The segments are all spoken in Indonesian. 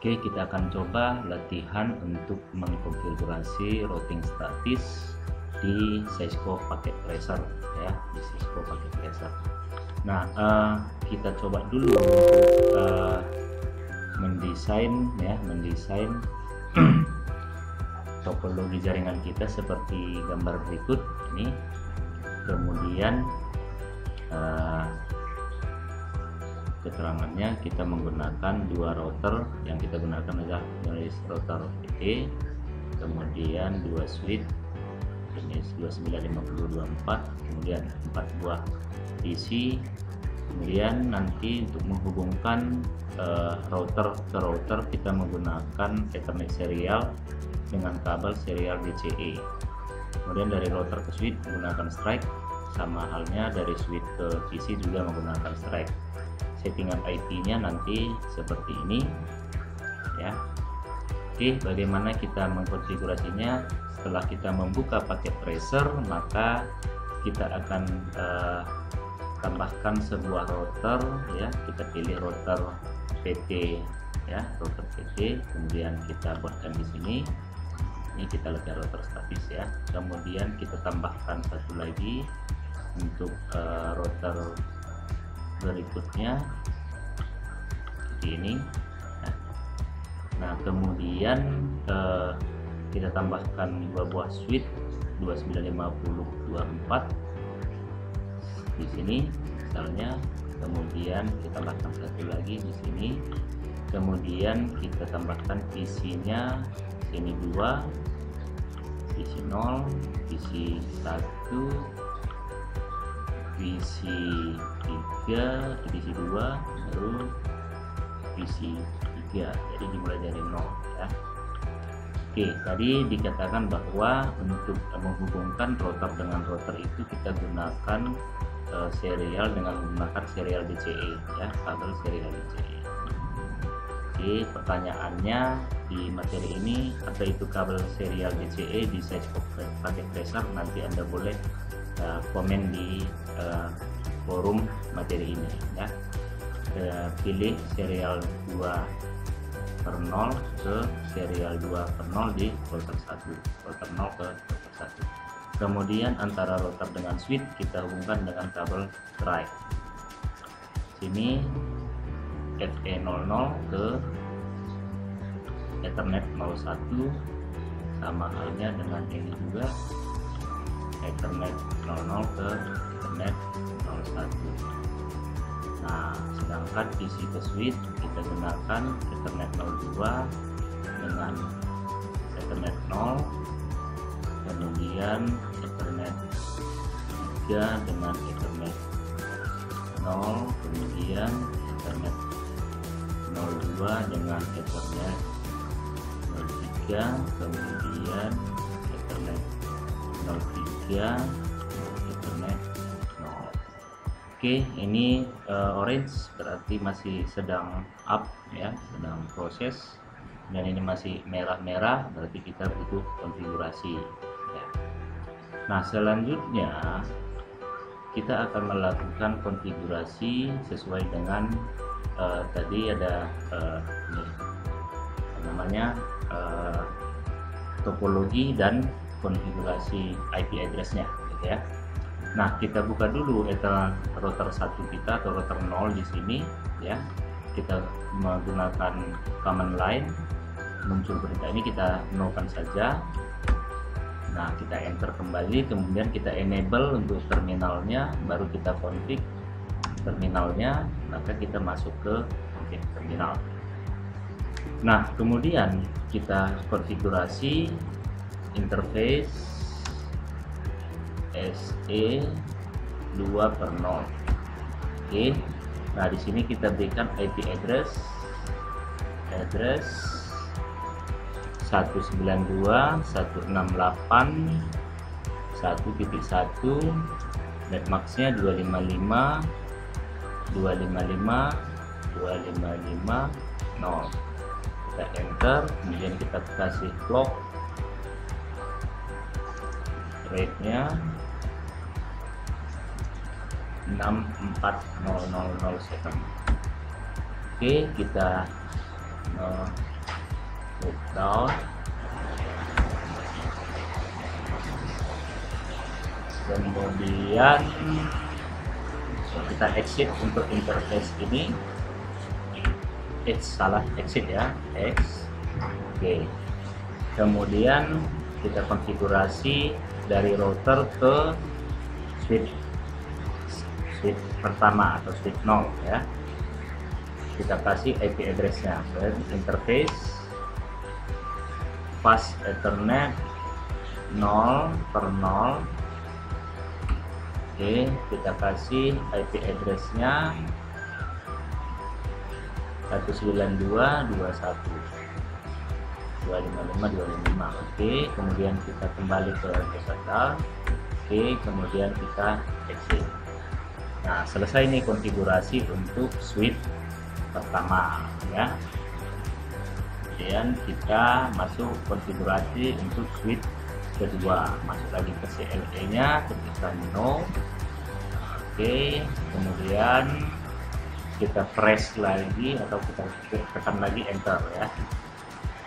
Oke, kita akan coba latihan untuk mengkonfigurasi routing statis di Cisco Packet Tracer ya, di Cisco Packet Tracer. Nah, kita coba dulu mendesain topologi jaringan kita seperti gambar berikut ini. Kemudian keterangannya kita menggunakan dua router, yang kita gunakan adalah jenis router PT, kemudian dua switch jenis 295024, kemudian 4 buah DC. Kemudian nanti untuk menghubungkan router ke router kita menggunakan Ethernet serial dengan kabel serial DCE. Kemudian dari router ke switch menggunakan strike, sama halnya dari switch ke PC juga menggunakan strike. Settingan IP-nya nanti seperti ini ya. Oke, bagaimana kita mengkonfigurasinya? Setelah kita membuka paket tracer, maka kita akan tambahkan sebuah router ya. Kita pilih router PT ya, router PT. Kemudian kita buatkan di sini. Ini kita lihat router statis ya. Kemudian kita tambahkan satu lagi untuk router berikutnya seperti ini. Nah, kemudian kita tambahkan dua buah switch 295024 di sini misalnya. Kemudian kita tambahkan satu lagi di sini. Kemudian kita tambahkan PC-nya sini 2, PC 0, PC 1, PC 3, PC 2, baru PC 3. Jadi dimulai dari 0 ya. Oke, tadi dikatakan bahwa untuk menghubungkan router dengan router itu kita gunakan serial dengan menggunakan serial DCE ya, kabel serial DCE. Oke, pertanyaannya di materi ini, apa itu kabel serial DCE di Cisco Packet Tracer? Nanti Anda boleh komen di forum materi ini ya. Pilih serial 2/0 ke serial 2/0 di router 1, router 0 ke router 1. Kemudian antara router dengan switch kita hubungkan dengan kabel drive. Sini FE00 ke Ethernet 01, sama halnya dengan ini juga Ethernet 00 ke Ethernet 01. Nah, sedangkan PC ke switch kita gunakan Ethernet 02 dengan Ethernet 0, kemudian Ethernet 3 dengan Ethernet 0, kemudian Ethernet 02 dengan Ethernet 03, kemudian Ethernet 03, Ethernet 0. Oke, ini orange berarti masih sedang up ya, sedang proses, dan ini masih merah-merah berarti kita butuh konfigurasi ya. Nah, selanjutnya kita akan melakukan konfigurasi sesuai dengan tadi ada ini namanya topologi dan konfigurasi IP address-nya gitu ya. Nah, kita buka dulu router 1 kita atau router 0 di sini ya. Kita menggunakan command line, muncul berita ini kita nolkan saja. Nah, kita enter kembali, kemudian kita enable untuk terminalnya, baru kita config terminalnya, maka kita masuk ke terminal. Nah, kemudian kita konfigurasi interface SE 2/0. Oke. Nah, di sini kita berikan IP address 192.168.1.1, netmasknya 255.255.255.0. Kita enter, kemudian kita kasih clock rate-nya 64000 second. Oke, kita down, kemudian kita exit untuk interface ini. Salah, exit ya, X. Oke. Kemudian kita konfigurasi dari router ke switch pertama atau switch 0 ya. Kita kasih IP address-nya, interface fast ethernet 0/0. Oke, kita kasih IP address-nya 192.21.255.255. Oke, kemudian kita kembali ke Nosatan. Oke, kemudian kita exit. Nah, selesai nih konfigurasi untuk switch pertama ya. Kemudian kita masuk konfigurasi untuk switch kedua, masuk lagi ke CLE nya, ketikkan no. Oke, kemudian kita press lagi atau kita tekan lagi enter ya.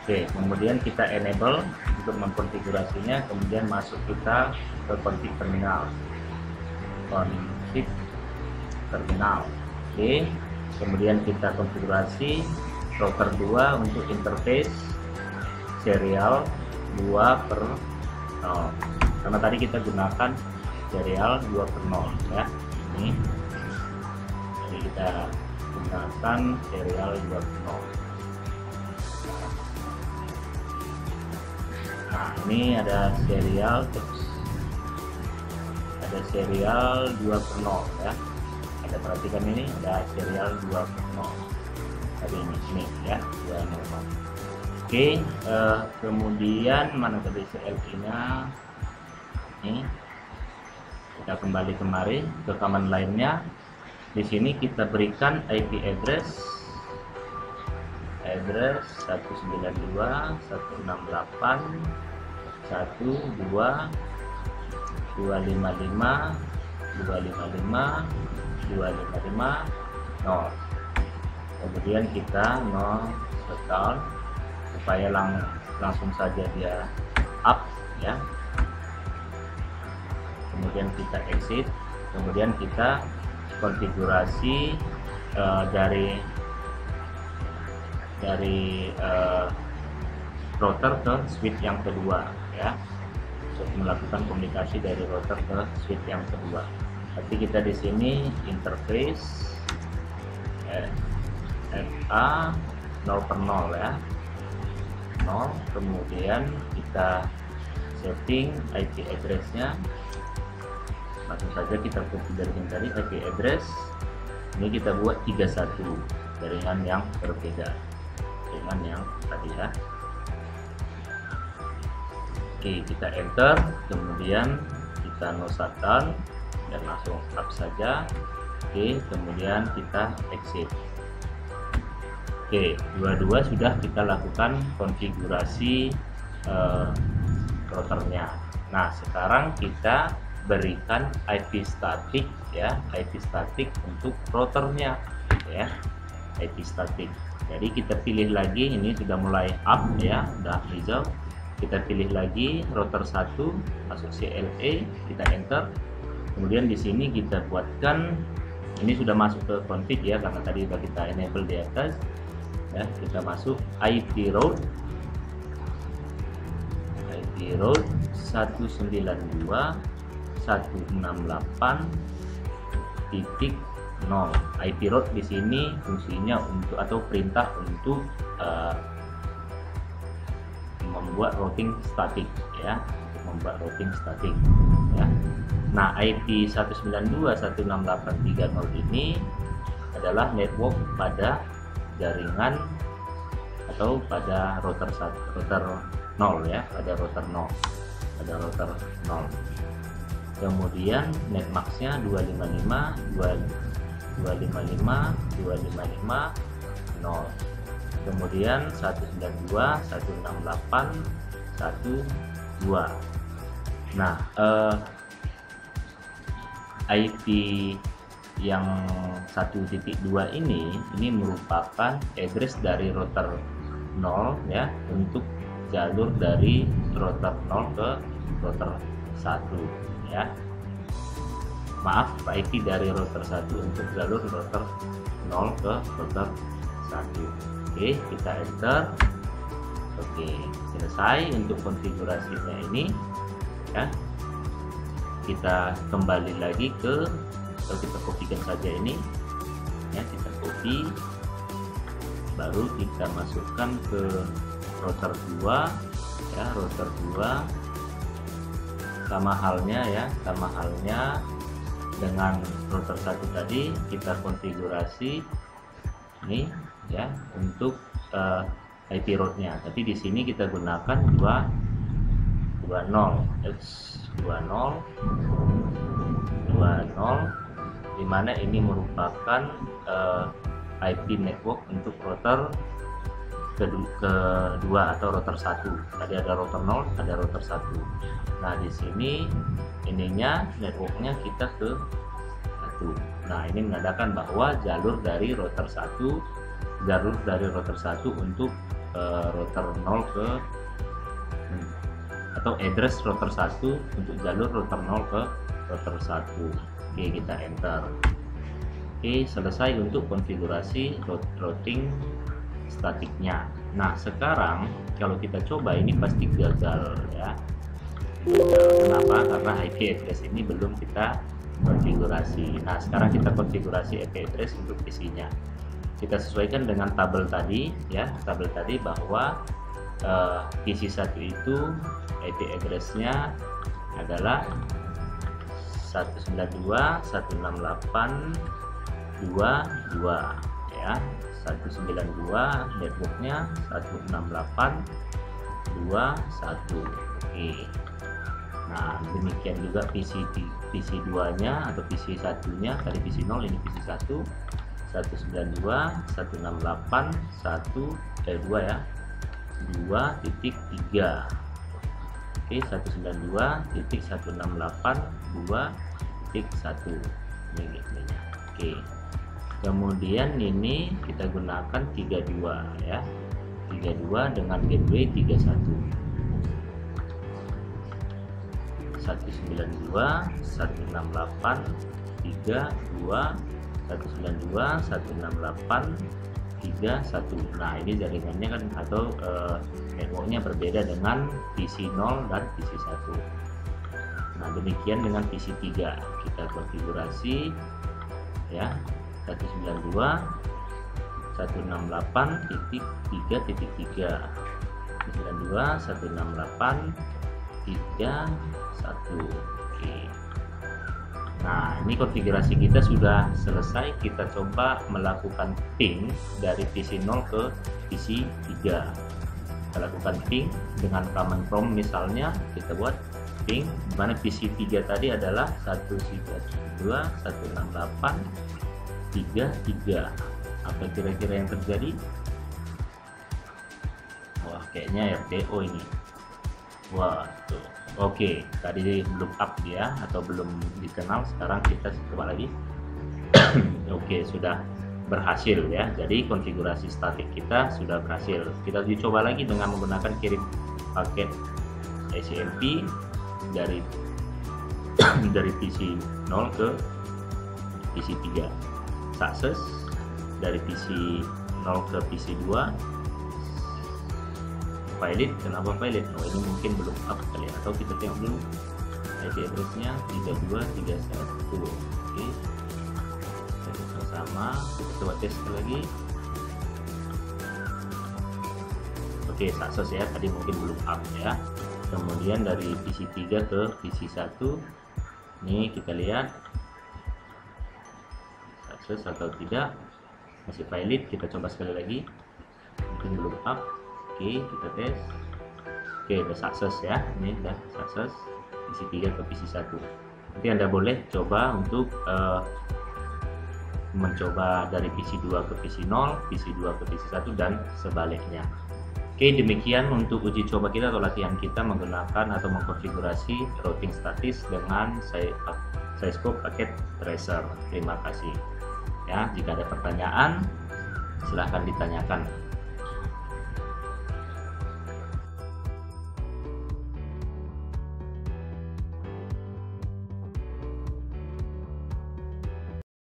Oke, kemudian kita enable untuk mengkonfigurasinya, kemudian masuk kita ke config terminal. Oke, kemudian kita konfigurasi router 2 untuk interface serial 2/0, karena tadi kita gunakan serial 2/0 ya. Ini jadi kita gunakan serial 2/0. Nah, ini ada serial 2/0 ya. Ada, perhatikan ini ada serial 2/0 tadi ini ya, 2/0. Oke, kemudian mana tadi CLE nya ini, kita kembali kemari ke command lainnya. Di sini kita berikan IP address 192.168.255.255.255.0. Kemudian kita no shutdown supaya langsung saja dia up ya. Kemudian kita exit, kemudian kita konfigurasi dari router ke switch yang kedua ya, untuk melakukan komunikasi dari router ke switch yang kedua. Berarti kita di sini interface FA 0/0 ya, 0. Kemudian kita setting IP address-nya, langsung saja kita konfigurasikan tadi IP address ini kita buat 31 dengan yang berbeda dengan yang tadi ya. Oke, kita enter, kemudian kita no shutdown dan langsung up saja. Oke, kemudian kita exit. Oke, dua-dua sudah kita lakukan konfigurasi routernya. Nah, sekarang kita berikan IP static ya, IP static untuk routernya ya, IP static. Jadi kita pilih lagi, ini sudah mulai up ya, udah hijau. Kita pilih lagi router 1, masuk CLE, kita enter. Kemudian di sini kita buatkan, ini sudah masuk ke config ya, karena tadi sudah kita enable di atas ya. Kita masuk IP route 192.168.0. IP route di sini fungsinya untuk atau perintah untuk membuat routing statik ya, membuat routing statik ya. Nah, IP 192.168.3.0 ini adalah network pada jaringan atau pada router 0 ya, pada router 0, pada router 0. Kemudian netmasknya 255.255.255.0. kemudian 192.168.1.2. Nah, IP yang 1.2 ini merupakan address dari router 0 ya untuk jalur dari router 0 ke router 1 ya. Maaf, IP dari router 1 untuk jalur router 0 ke router 1. Oke, kita enter. Oke, selesai untuk konfigurasinya ini ya. Kita kembali lagi ke, atau kita kopikan saja ini ya, kita copy, baru kita masukkan ke router 2 ya. Router 2 sama halnya dengan router 1 tadi, kita konfigurasi ini ya untuk IP route-nya, tapi di sini kita gunakan 20 dimana ini merupakan IP network untuk router kedua atau router 1. Tadi ada router 0, ada router 1. Nah, di sini ininya networknya kita ke 1. Nah, ini menandakan bahwa jalur dari router 1 untuk router 0 ke, atau address router 1 untuk jalur router 0 ke router 1. Oke, kita enter. Oke, selesai untuk konfigurasi routing statiknya. Nah, sekarang kalau kita coba ini pasti gagal ya. Kenapa? Karena IP address ini belum kita konfigurasi. Nah, sekarang kita konfigurasi IP address untuk PC-nya. Kita sesuaikan dengan tabel tadi ya, tabel tadi bahwa PC1 itu IP address-nya adalah 192.168.22 ya. 192 networknya 168.21. Oke. Nah, demikian juga PC2 nya atau PC1 nya, tadi PC0 ini PC1 192.168.1.2 ya, 2.3. Oke, 192.168.2.1 ini ininya. Oke, kemudian ini kita gunakan 32 ya, 32 dengan gateway 31. 192.168.32 192.168.31. Nah, ini jaringannya kan atau networknya berbeda dengan PC0 dan PC1. Nah, demikian dengan PC3 kita konfigurasi ya, 192.168.3.3 192.168.3.1. Oke. Nah, ini konfigurasi kita sudah selesai. Kita coba melakukan ping dari PC0 ke PC3. Kita lakukan ping dengan command prompt, misalnya kita buat ping di mana PC3 tadi adalah 192.168.3.3. Apa kira-kira yang terjadi? Wah, kayaknya RTO ini. Wah, tuh. Oke, tadi belum up dia atau belum dikenal. Sekarang kita coba lagi. Oke, sudah berhasil ya. Jadi konfigurasi statik kita sudah berhasil. Kita uji coba lagi dengan menggunakan kirim paket SMP dari PC0 ke PC3. Sukses dari PC0 ke PC2. Valid. Kenapa valid? Oh, ini mungkin belum up kali ya, atau kita tengok dulu IP address-nya 32.31. Oke, sama kita coba tes lagi. Oke, sukses ya, tadi mungkin belum up ya. Kemudian dari PC3 ke PC1 ini kita lihat sukses atau tidak, masih valid. Kita coba sekali lagi, mungkin belum up. Oke, kita tes. Oke, udah sukses ya. Ini udah sukses PC3 ke PC1. Nanti Anda boleh coba untuk mencoba dari PC2 ke PC0, PC2 ke PC1 dan sebaliknya. Oke, demikian untuk uji coba kita atau latihan kita menggunakan atau mengkonfigurasi routing statis dengan Cisco Packet Tracer. Terima kasih. Ya, jika ada pertanyaan silahkan ditanyakan.